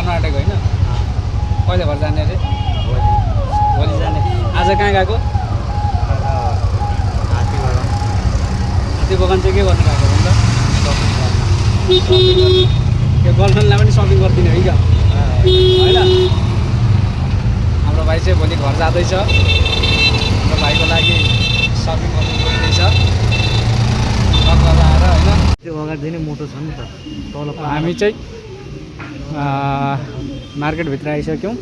आउनु आँटेको होइन कहिले घर जाने अरे भोलि जाने आज कहाँ गएको हात्ती बगान चाहिँ के गर्नु गएको अन्त त्यो गर्लफ्रेन्डलाई पनि सपिङ गरिदिने है क्या होइन हाम्रो भाइ चाहिँ भोलि घर जाँदैछ हाम्रो भाइको लागि सपिङ गर्नु गइँदैछ आएर होइन त्यो अगाडि नै मोटो छ नि त तल हामी चाहिँ मार्केटभित्र आइसक्यौँ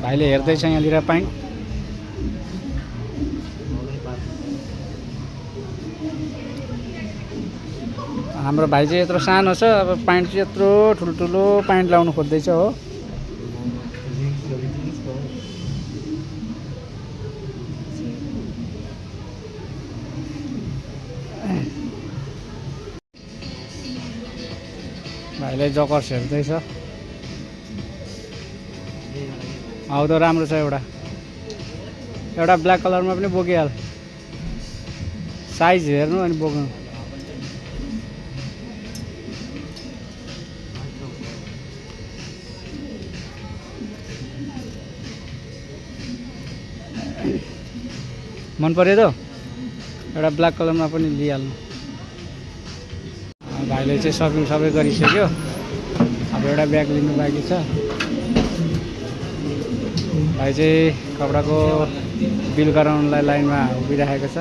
भाइले हेर्दैछ यहाँनिर पाइन्ट हाम्रो भाइ चाहिँ यत्रो सानो छ अब पाइन्ट चाहिँ यत्रो ठुल्ठुलो पाइन्ट लाउनु खोज्दैछ हो भाइलाई जकर्स हेर्दैछ हौ त राम्रो छ एउटा ब्ल्याक कलरमा पनि बोकिहाल साइज हेर्नु अनि बोक्नु मन पर्यो त एउटा ब्ल्याक कलरमा पनि लिइहाल्नु भाइले चाहिँ सपिङ सबै गरिसक्यो अब एउटा ब्याग लिनु बाँकी छ भाइ चाहिँ कपडाको बिल गराउनलाई लाइनमा उभिराखेको छ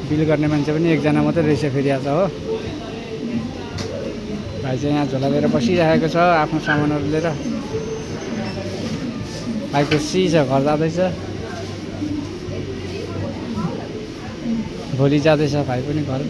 बिल गर्ने मान्छे पनि एकजना मात्रै रहेछ फेरि आज हो भाइ चाहिँ यहाँ झोला लिएर बसिरहेको छ आफ्नो सामानहरू लिएर भाइ खुसी छ घर जाँदैछ भोलि जाँदैछ भाइ पनि घर